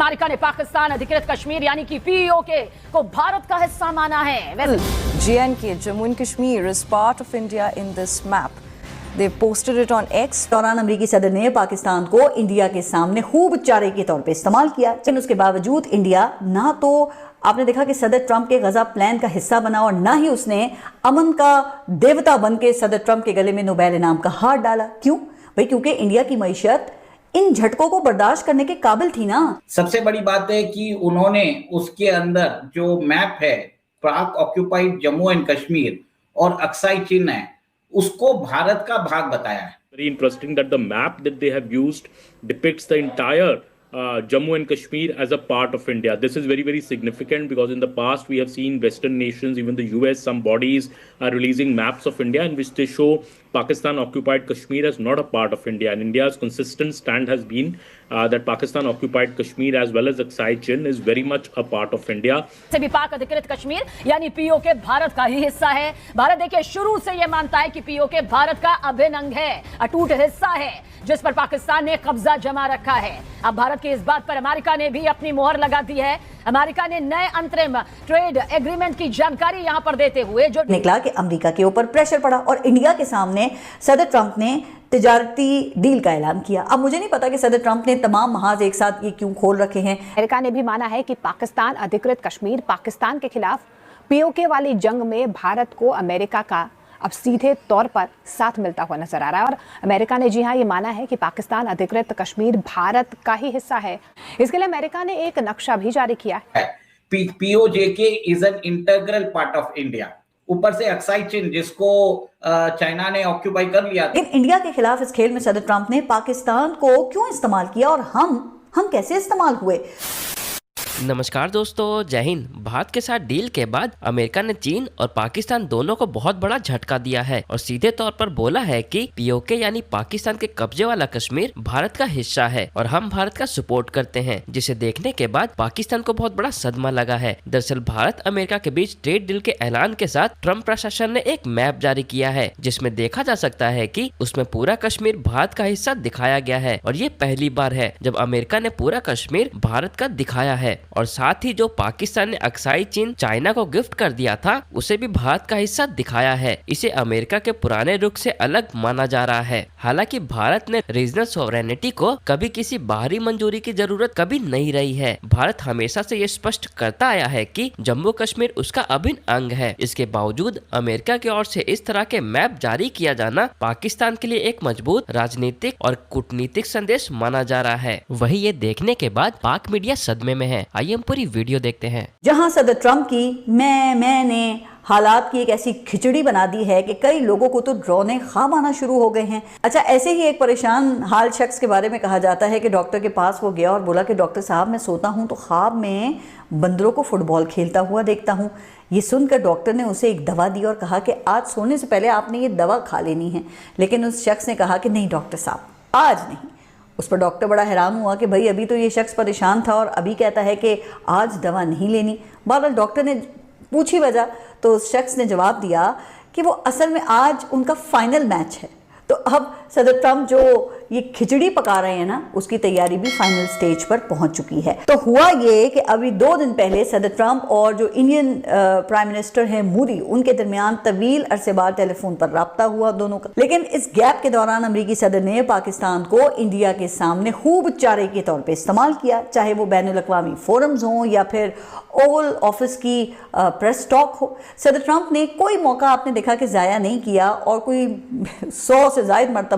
America ने पाकिस्तान अधिकृत कश्मीर यानी कि पीओके को भारत का हिस्सा माना है। JNK, Jammu and Kashmir, is part of India in this map. They posted it on X. दौरान अमेरिकी सदर ने पाकिस्तान को इंडिया के सामने खूब चारे के तौर पे इस्तेमाल किया, लेकिन उसके बावजूद इंडिया ना तो आपने देखा कि सदर ट्रंप के गजा प्लान का हिस्सा बना और ना ही उसने अमन का देवता बन के सदर ट्रंप के गले में नोबेल इनाम का हार डाला। क्यों भाई? क्योंकि इंडिया की मईशत इन झटकों को बर्दाश्त करने के काबिल थी ना। सबसे बड़ी बात है कि उन्होंने उसके अंदर जो मैप है पाक ऑक्यूपाइड जम्मू एंड कश्मीर और अक्साई चिन्ह है उसको भारत का भाग बताया है। Very interesting that the map that they have used depicts the entire Jammu and Kashmir as a part of India. This is very, very significant because in the past we have seen Western nations, even the US, some bodies are releasing maps of India in which they show Pakistan occupied Kashmir as not a part of India. And India's consistent stand has been that Pakistan occupied Kashmir as well as Aksai Chin is very much a part of India. से भी पाक अधिकृत कश्मीर यानी PoK Bharat का ही हिस्सा है। भारत देखिए शुरू से यह मानता है कि पीओके भारत का अभिन्न अंग है, अटूट हिस्सा है जिस पर पाकिस्तान ने कब्जा जमा रखा है। अब भारत की इस बात पर अमेरिका ने भी अपनी मोहर लगा दी है। अमेरिका ने नए अंतरिम ट्रेड एग्रीमेंट की जानकारी यहां पर देते हुए जो निकला कि अमेरिका के ऊपर प्रेशर पड़ा और इंडिया के सामने सदर ट्रंप ने तिजारती डील का ऐलान किया। अब मुझे नहीं पता कि सदर ट्रंप ने तमाम महाज एक साथ ये क्यों खोल रखे हैं। अमेरिका ने भी माना है कि पाकिस्तान अधिकृत कश्मीर पाकिस्तान के खिलाफ पीओके वाली जंग में भारत को अमेरिका का अब सीधे तौर पर साथ मिलता हुआ नजर आ रहा है और अमेरिका ने जी हाँ ये माना है कि पाकिस्तान अधिकृत कश्मीर भारत का ही हिस्सा है। इसके लिए अमेरिका ने एक नक्शा भी जारी किया है। PoJK is an integral part of India. ऊपर से अक्साई चिन्ह जिसको चाइना ने ऑक्यूपाई कर लिया। लेकिन इंडिया के खिलाफ इस खेल में सदर ट्रंप ने पाकिस्तान को क्यों इस्तेमाल किया और हम कैसे इस्तेमाल हुए? नमस्कार दोस्तों, जय हिंद। भारत के साथ डील के बाद अमेरिका ने चीन और पाकिस्तान दोनों को बहुत बड़ा झटका दिया है और सीधे तौर पर बोला है कि पीओके यानी पाकिस्तान के कब्जे वाला कश्मीर भारत का हिस्सा है और हम भारत का सपोर्ट करते हैं, जिसे देखने के बाद पाकिस्तान को बहुत बड़ा सदमा लगा है। दरअसल भारत अमेरिका के बीच ट्रेड डील के ऐलान के साथ ट्रंप प्रशासन ने एक मैप जारी किया है जिसमें देखा जा सकता है कि उसमें पूरा कश्मीर भारत का हिस्सा दिखाया गया है और ये पहली बार है जब अमेरिका ने पूरा कश्मीर भारत का दिखाया है। और साथ ही जो पाकिस्तान ने अक्साई चीन चाइना को गिफ्ट कर दिया था उसे भी भारत का हिस्सा दिखाया है। इसे अमेरिका के पुराने रुख से अलग माना जा रहा है। हालांकि भारत ने रीजनल सॉवरेनिटी को कभी किसी बाहरी मंजूरी की जरूरत कभी नहीं रही है। भारत हमेशा से ये स्पष्ट करता आया है कि जम्मू कश्मीर उसका अभिन्न अंग है। इसके बावजूद अमेरिका की ओर से इस तरह के मैप जारी किया जाना पाकिस्तान के लिए एक मजबूत राजनीतिक और कूटनीतिक संदेश माना जा रहा है। वही ये देखने के बाद पाक मीडिया सदमे में है। आइए हम पूरी वीडियो देखते हैं। जहां सदर ट्रंप की मैंने हालात की एक ऐसी खिचड़ी बना दी है कि कई लोगों को तो ड्रोने ख्वाब आना शुरू हो गए हैं। अच्छा, ऐसे ही एक परेशान हाल शख्स के बारे में कहा जाता है कि डॉक्टर के पास वो गया और बोला कि डॉक्टर साहब मैं सोता हूँ तो ख्वाब में बंदरों को फुटबॉल खेलता हुआ देखता हूँ। ये सुनकर डॉक्टर ने उसे एक दवा दी और कहा कि आज सोने से पहले आपने ये दवा खा लेनी है। लेकिन उस शख्स ने कहा कि नहीं डॉक्टर साहब, आज नहीं। उस पर डॉक्टर बड़ा हैरान हुआ कि भाई अभी तो ये शख्स परेशान था और अभी कहता है कि आज दवा नहीं लेनी। बहरहाल डॉक्टर ने पूछी वजह तो उस शख्स ने जवाब दिया कि वो असल में आज उनका फाइनल मैच है। तो अब सदर ट्रंप जो ये खिचड़ी पका रहे हैं ना, उसकी तैयारी भी फाइनल स्टेज पर पहुंच चुकी है। तो हुआ ये कि अभी 2 दिन पहले सदर ट्रंप और जो इंडियन प्राइम मिनिस्टर हैं मोदी, उनके दरमियान तवील अरसे बाद टेलीफोन पर राब्ता हुआ दोनों का। लेकिन इस गैप के दौरान अमेरिकी सदर ने पाकिस्तान को इंडिया के सामने खूब चारे के तौर पर इस्तेमाल किया, चाहे वो बैनुल अक़वामी फोरम्स हों या फिर ओवल ऑफिस की प्रेस टॉक हो। सदर ट्रंप ने कोई मौका आपने देखा कि ज़ाया नहीं किया और कोई 100 से ज़ायद मरतबा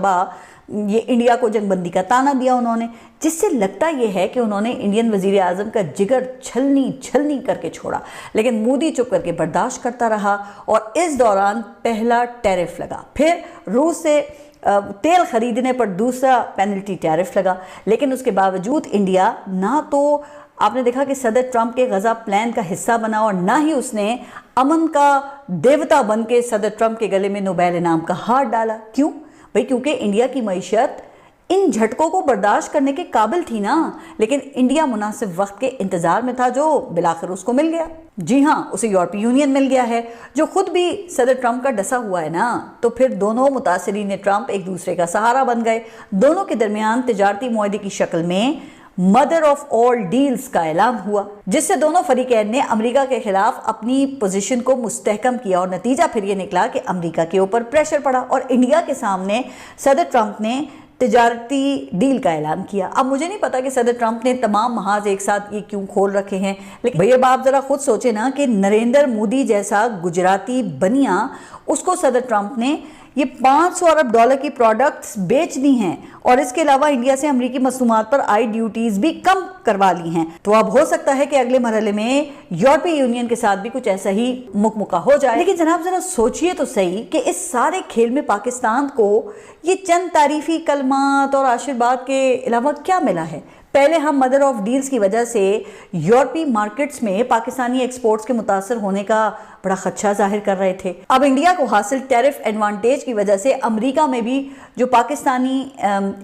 ये इंडिया को जंगबंदी का ताना दिया उन्होंने, जिससे लगता यह है कि उन्होंने इंडियन वजीर आज़म का जिगर छलनी करके छोड़ा। लेकिन मोदी चुप करके बर्दाश्त करता रहा और इस दौरान पहला टैरिफ लगा, फिर रूस से तेल खरीदने पर दूसरा पेनल्टी टैरिफ लगा। लेकिन उसके बावजूद इंडिया ना तो आपने देखा कि सदर ट्रंप के गजा प्लान का हिस्सा बना और ना ही उसने अमन का देवता बन के सदर ट्रंप के गले में नोबेल इनाम का हार डाला। क्यों भाई? क्योंकि इंडिया की मईशत इन झटकों को बर्दाश्त करने के काबिल थी ना। लेकिन इंडिया मुनासिब वक्त के इंतजार में था, जो बिलाखिर उसको मिल गया। जी हाँ, उसे यूरोपीय यूनियन मिल गया है जो खुद भी सदर ट्रंप का डसा हुआ है ना। तो फिर दोनों मुतासिरीन ट्रंप एक दूसरे का सहारा बन गए। दोनों के दरमियान तिजारती मुआहदे की शक्ल में मदर ऑफ ऑल डील्स का ऐलान हुआ, जिससे दोनों फरीकैन ने अमेरिका के खिलाफ अपनी पोजीशन को मुस्तहकम किया और नतीजा फिर ये निकला कि अमेरिका के ऊपर प्रेशर पड़ा और इंडिया के सामने सदर ट्रंप ने तिजारती डील का ऐलान किया। अब मुझे नहीं पता कि सदर ट्रंप ने तमाम महाज एक साथ ये क्यों खोल रखे हैं, लेकिन भैया आप जरा खुद सोचे ना कि नरेंद्र मोदी जैसा गुजराती बनिया, उसको सदर ट्रंप ने ये 500 अरब डॉलर की प्रोडक्ट्स बेच दी हैं और इसके अलावा इंडिया से अमेरिकी मसनूआत पर आई ड्यूटीज भी कम करवा ली हैं। तो अब हो सकता है कि अगले मरहले में यूरोपीय यूनियन के साथ भी कुछ ऐसा ही मुकमुका हो जाए। लेकिन जनाब जरा सोचिए तो सही कि इस सारे खेल में पाकिस्तान को ये चंद तारीफी कलमात और आशीर्वाद के अलावा क्या मिला है। पहले हम मदर ऑफ डील्स की वजह से यूरोपीय मार्केट्स में पाकिस्तानी एक्सपोर्ट्स के मुतासर होने का बड़ा खदशा जाहिर कर रहे थे। अब इंडिया को हासिल टैरिफ एडवांटेज की वजह से अमेरिका में भी जो पाकिस्तानी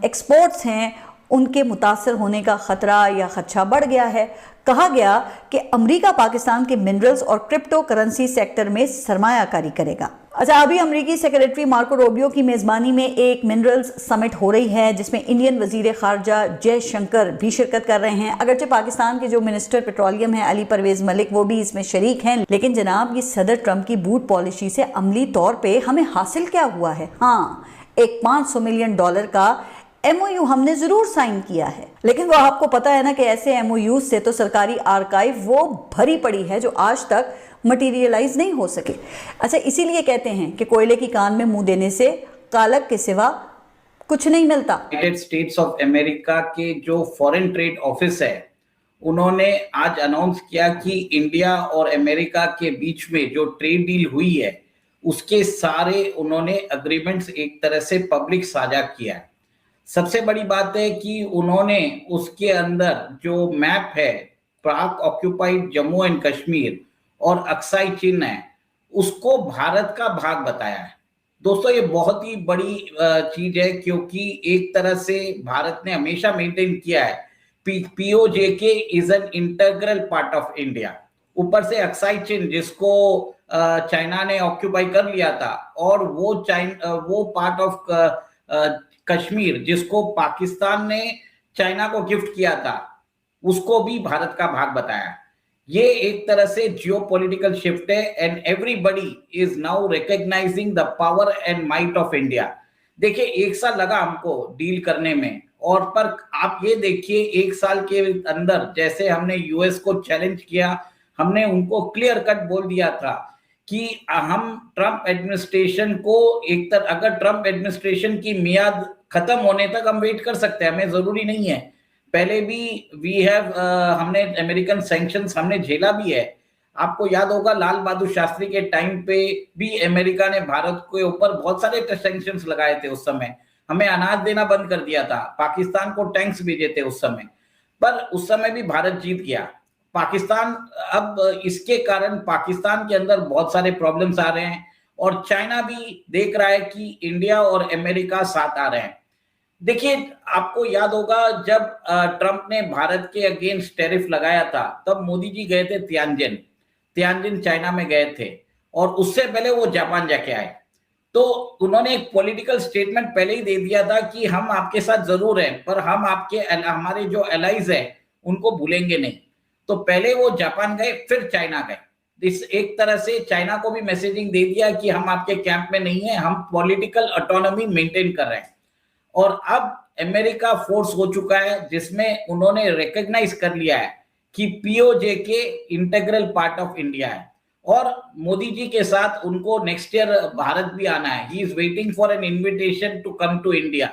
एक्सपोर्ट्स हैं उनके मुतासर होने का खतरा या खदशा बढ़ गया है। कहा गया कि अमेरिका पाकिस्तान के मिनरल्स और क्रिप्टो करेंसी सेक्टर में सरमायाकारी करेगा। अच्छा, अभी अमेरिकी सेक्रेटरी मार्को रूबियो की मेज़बानी में एक मिनरल्स समिट हो रही है जिसमें इंडियन वजीर खारजा जयशंकर भी शिरकत कर रहे हैं। अगरचे पाकिस्तान के जो मिनिस्टर पेट्रोलियम है अली परवेज मलिक वो भी इसमें शरीक हैं, लेकिन जनाब ये सदर ट्रंप की बूट पॉलिसी से अमली तौर पर हमें हासिल क्या हुआ है? हाँ, एक $500 मिलियन का MOU हमने जरूर साइन किया है, लेकिन वो आपको पता है ना कि ऐसे MOU से तो सरकारी आर्काइव वो भरी पड़ी है जो आज तक मटीरियलाइज नहीं हो सके। अच्छा, इसीलिए कहते हैं कि कोयले की कान में मुंह देने से कालक के सिवा कुछ नहीं मिलता। यूनाइटेड स्टेट्स ऑफ अमेरिका के जो फॉरेन ट्रेड ऑफिस है उन्होंने आज अनाउंस किया कि इंडिया और अमेरिका के बीच में जो ट्रेड डील हुई है उसके सारे उन्होंने अग्रीमेंट्स एक तरह से पब्लिक साझा किया है। सबसे बड़ी बात है कि उन्होंने उसके अंदर जो मैप है पाक ऑक्यूपाइड जम्मू एंड कश्मीर और अक्साई चिन्ह है उसको भारत का भाग बताया है। दोस्तों, ये बहुत ही बड़ी चीज है क्योंकि एक तरह से भारत ने हमेशा मेंटेन किया है POJK is an integral part of India. ऊपर से अक्साई चिन्ह जिसको चाइना ने ऑक्यूपाई कर लिया था और वो पार्ट ऑफ कश्मीर जिसको पाकिस्तान ने चाइना को गिफ्ट किया था उसको भी भारत का भाग बताया। ये एक तरह से जियोपॉलिटिकल शिफ्ट है and everybody is now recognising the power and might of India. देखिए, 1 साल लगा हमको डील करने में और पर आप ये देखिए 1 साल के अंदर जैसे हमने यूएस को चैलेंज किया, हमने उनको क्लियर कट बोल दिया था कि हम ट्रंप एडमिनिस्ट्रेशन को अगर ट्रंप एडमिनिस्ट्रेशन की मियाद खत्म होने तक हम वेट कर सकते हैं, हमें जरूरी नहीं है। पहले भी हमने अमेरिकन सैंक्शंस हमने झेला भी है। आपको याद होगा लाल बहादुर शास्त्री के टाइम पे भी अमेरिका ने भारत के ऊपर बहुत सारे सैंक्शंस लगाए थे। उस समय हमें अनाज देना बंद कर दिया था, पाकिस्तान को टैंक्स भेजे थे उस समय, पर उस समय भी भारत जीत गया। पाकिस्तान अब इसके कारण पाकिस्तान के अंदर बहुत सारे प्रॉब्लम्स आ रहे हैं और चाइना भी देख रहा है कि इंडिया और अमेरिका साथ आ रहे हैं। देखिए, आपको याद होगा जब ट्रंप ने भारत के अगेंस्ट टैरिफ लगाया था तब मोदी जी गए थे तियानजिन चाइना में गए थे और उससे पहले वो जापान जाके आए। तो उन्होंने एक पॉलिटिकल स्टेटमेंट पहले ही दे दिया था कि हम आपके साथ जरूर हैं पर हम हमारे जो एलाइज हैं उनको भूलेंगे नहीं। तो पहले वो जापान गए फिर चाइना गए। इस एक तरह से चाइना को भी मैसेजिंग दे दिया कि हम आपके कैंप में नहीं है, हम पॉलिटिकल ऑटोनॉमी मेंटेन कर रहे हैं। और अब अमेरिका फोर्स हो चुका है जिसमें उन्होंने रिकॉग्नाइज कर लिया है कि POJK integral part of India है और मोदी जी के साथ उनको नेक्स्ट ईयर भारत भी आना है। He is waiting for an invitation to come to India.